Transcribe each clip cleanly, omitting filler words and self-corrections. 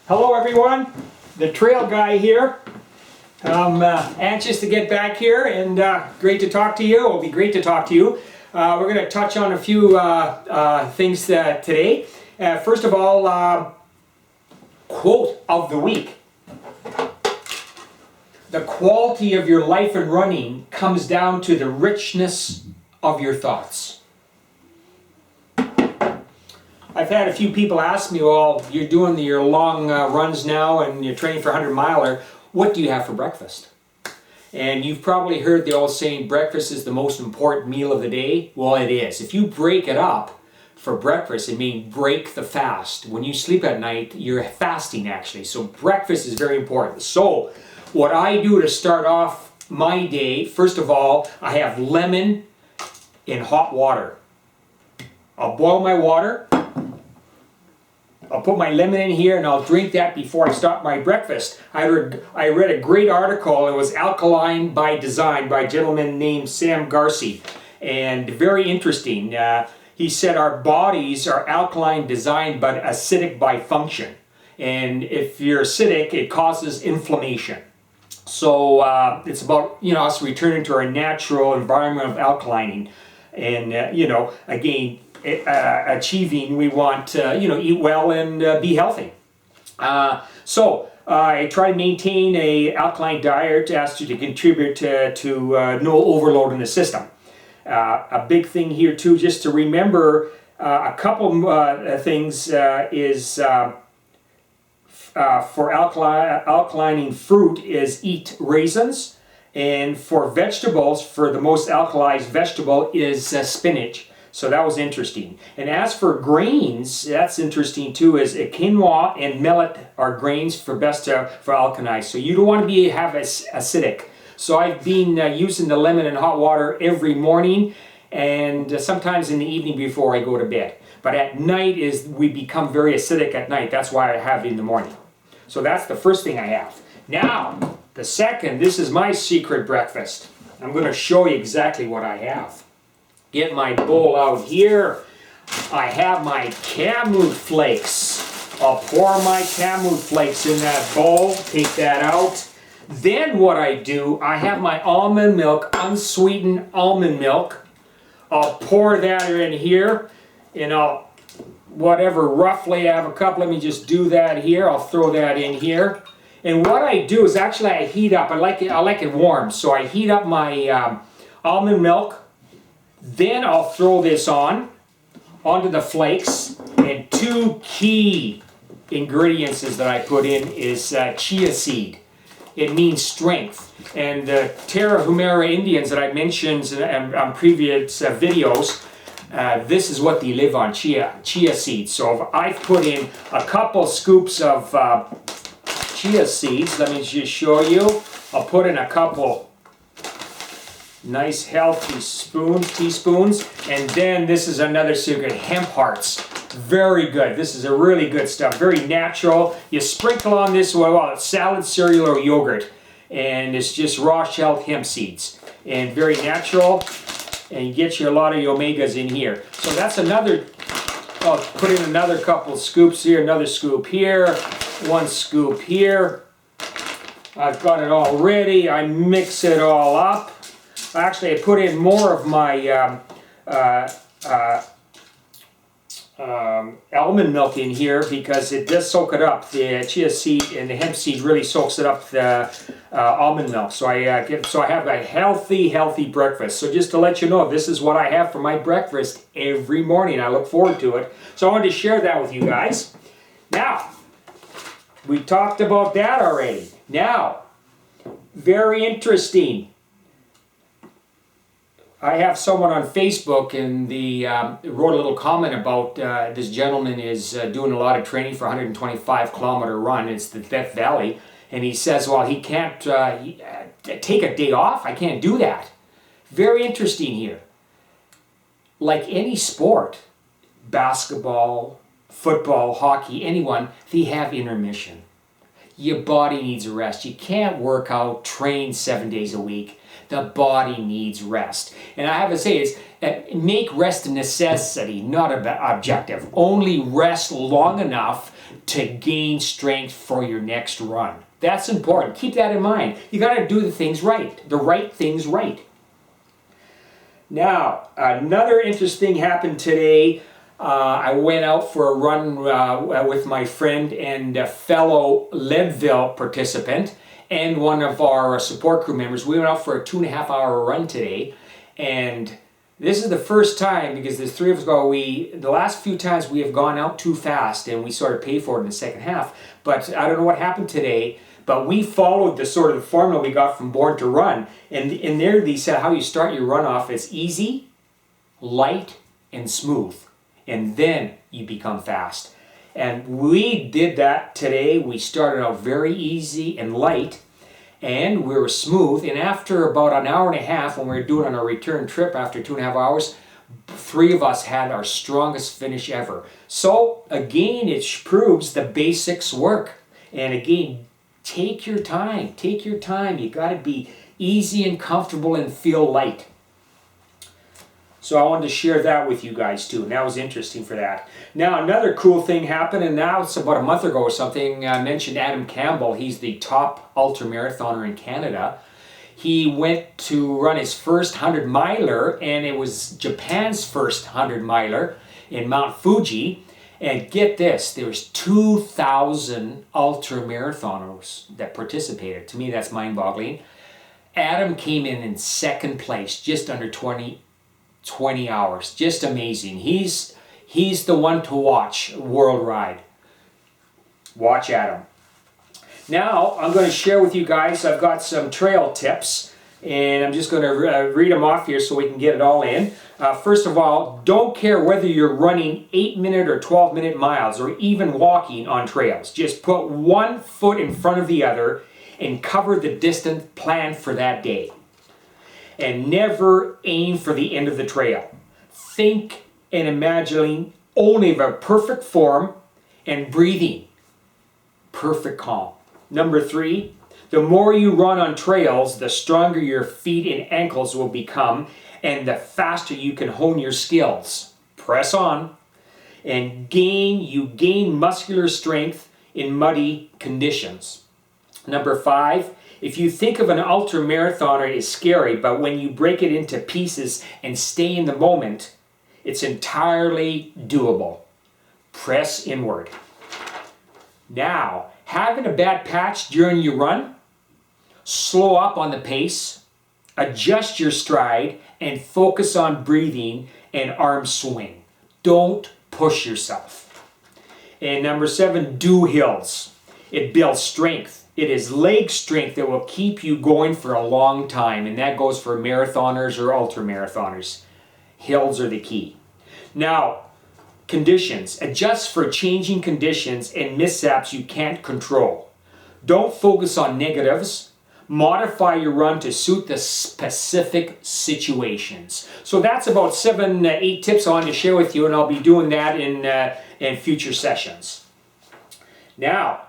Hello everyone, the trail guy here. I'm anxious to get back here and great to talk to you. It'll be great to talk to you. We're going to touch on a few things today. First of all, quote of the week. The quality of your life and running comes down to the richness of your thoughts. I've had a few people ask me, well, you're doing your long runs now and you're training for a 100-miler, what do you have for breakfast? And you've probably heard the old saying, breakfast is the most important meal of the day. Well, it is. If you break it up for breakfast, it means break the fast. When you sleep at night, you're fasting actually. So breakfast is very important. So what I do to start off my day, first of all, I have lemon in hot water. I'll boil my water. I'll put my lemon in here and I'll drink that before I start my breakfast. I read a great article. It was Alkaline by Design by a gentleman named Sam Garcia, and very interesting. He said our bodies are alkaline designed but acidic by function, and if you're acidic, it causes inflammation. So it's about us returning to our natural environment of alkalining, and again, achieving, we want to eat well and be healthy. So I try to maintain a alkaline diet to ask you to contribute to no overload in the system. A big thing here too, just to remember a couple things is for alkalining fruit is eat raisins, and for vegetables, for the most alkalized vegetable is spinach. So that was interesting. And as for grains, that's interesting too, is quinoa and millet are grains for best for alkalize. So you don't want to have acidic. So I've been using the lemon in hot water every morning and sometimes in the evening before I go to bed. But at night we become very acidic at night. That's why I have it in the morning. So that's the first thing I have. Now, the second, this is my secret breakfast. I'm going to show you exactly what I have. Get my bowl out here. I have my camwood flakes. I'll pour my camwood flakes in that bowl, take that out. Then what I do, I have my almond milk, unsweetened almond milk. I'll pour that in here, and roughly I have a cup, let me just do that here. I'll throw that in here. And what I do is actually I heat up, I like it warm, so I heat up my almond milk. Then I'll throw this onto the flakes, and two key ingredients that I put in is chia seed. It means strength. And the Tarahumara Indians that I mentioned on previous videos, this is what they live on, chia seeds. So I've put in a couple scoops of chia seeds. Let me just show you. I'll put in a couple nice healthy teaspoons, and then this is another secret, hemp hearts. Very good. This is a really good stuff, very natural. You sprinkle on this, well, it's salad, cereal, or yogurt, and it's just raw shelled hemp seeds, and very natural, and you get a lot of your omegas in here. So that's another, I'll put in another couple scoops here, another scoop here, one scoop here. I've got it all ready. I mix it all up. Actually, I put in more of my almond milk in here because it does soak it up. The chia seed and the hemp seed really soaks it up, the almond milk. So I have a healthy breakfast. So just to let you know, this is what I have for my breakfast every morning. I look forward to it. So I wanted to share that with you guys. Now, we talked about that already. Now, very interesting. I have someone on Facebook, and they wrote a little comment about this gentleman is doing a lot of training for a 125-kilometer run. It's the Death Valley, and he says, well, he can't take a day off. I can't do that. Very interesting here. Like any sport, basketball, football, hockey, anyone, they have intermission. Your body needs a rest. You can't work out, train 7 days a week. The body needs rest. And I have to say, make rest a necessity, not an objective. Only rest long enough to gain strength for your next run. That's important. Keep that in mind. You got to do the things right, the right things right. Now, another interesting happened today. I went out for a run with my friend and a fellow Leadville participant and one of our support crew members. We went out for a 2.5-hour run today, and this is the first time, because there's 3 of us go, the last few times we have gone out too fast and we sort of pay for it in the second half. But I don't know what happened today, but we followed the sort of the formula we got from Born to Run. And in there they said how you start your run off is easy, light, and smooth. And then you become fast. And we did that today. We started out very easy and light, and we were smooth. And after about an hour and a half, when we were doing on our return trip after 2.5 hours, 3 of us had our strongest finish ever. So again, it proves the basics work. And again, take your time. Take your time. You got to be easy and comfortable and feel light. So I wanted to share that with you guys too, and that was interesting for that. Now another cool thing happened, and now it's about a month ago or something. I mentioned Adam Campbell. He's the top ultramarathoner in Canada. He went to run his first 100-miler, and it was Japan's first 100-miler in Mount Fuji. And get this, there was 2,000 ultramarathoners that participated. To me, that's mind-boggling. Adam came in second place, just under 20 hours. Just amazing. He's the one to watch world ride. Watch Adam. Now I'm going to share with you guys, I've got some trail tips, and I'm just going to read them off here so we can get it all in. First of all, don't care whether you're running 8-minute or 12-minute miles or even walking on trails. Just put one foot in front of the other and cover the distance planned for that day. And never aim for the end of the trail. Think and imagining only of a perfect form and breathing. Perfect calm. Number 3, the more you run on trails, the stronger your feet and ankles will become, and the faster you can hone your skills. Press on. And you gain muscular strength in muddy conditions. Number 5, if you think of an ultramarathoner as scary, but when you break it into pieces and stay in the moment, it's entirely doable. Press inward. Now, having a bad patch during your run, slow up on the pace, adjust your stride, and focus on breathing and arm swing. Don't push yourself. And number 7, do hills. It builds strength. It is leg strength that will keep you going for a long time, and that goes for marathoners or ultramarathoners. Hills are the key. Now, conditions. Adjust for changing conditions and mishaps you can't control. Don't focus on negatives. Modify your run to suit the specific situations. So that's about 7-8 tips I wanted to share with you, and I'll be doing that in future sessions. Now,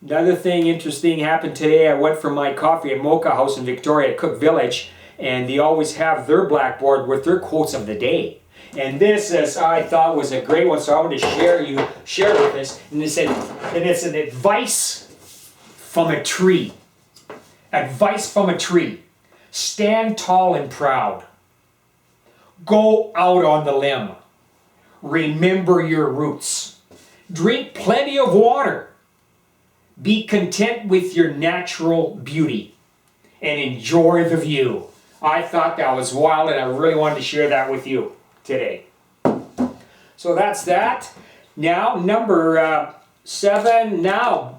another thing interesting happened today. I went for my coffee at Mocha House in Victoria at Cook Village, and they always have their blackboard with their quotes of the day. And this, as I thought, was a great one, so I want to share with this. And it's an advice from a tree. Advice from a tree. Stand tall and proud. Go out on the limb. Remember your roots. Drink plenty of water. Be content with your natural beauty and enjoy the view. I thought that was wild, and I really wanted to share that with you today. So that's that. Now, number 7. Now,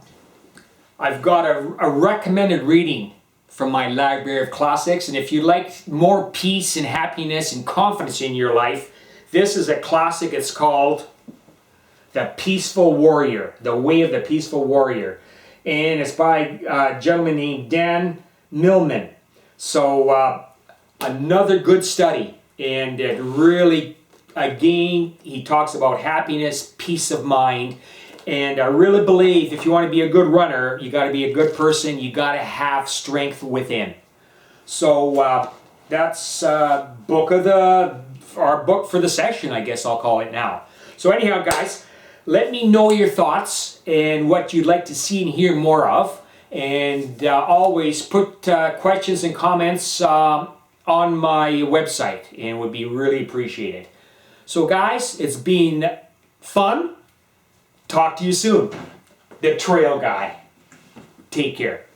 I've got a recommended reading from my library of classics, and if you like more peace and happiness and confidence in your life, this is a classic. It's called The Peaceful Warrior, The Way of the Peaceful Warrior. And it's by a gentleman named Dan Millman. So another good study, and it really, again, he talks about happiness, peace of mind, and I really believe if you want to be a good runner, you got to be a good person, you got to have strength within. So that's our book for the session, I guess I'll call it now. So anyhow, guys, let me know your thoughts and what you'd like to see and hear more of. And always put questions and comments on my website, and would be really appreciated. So guys, it's been fun. Talk to you soon. The Trail Guy. Take care.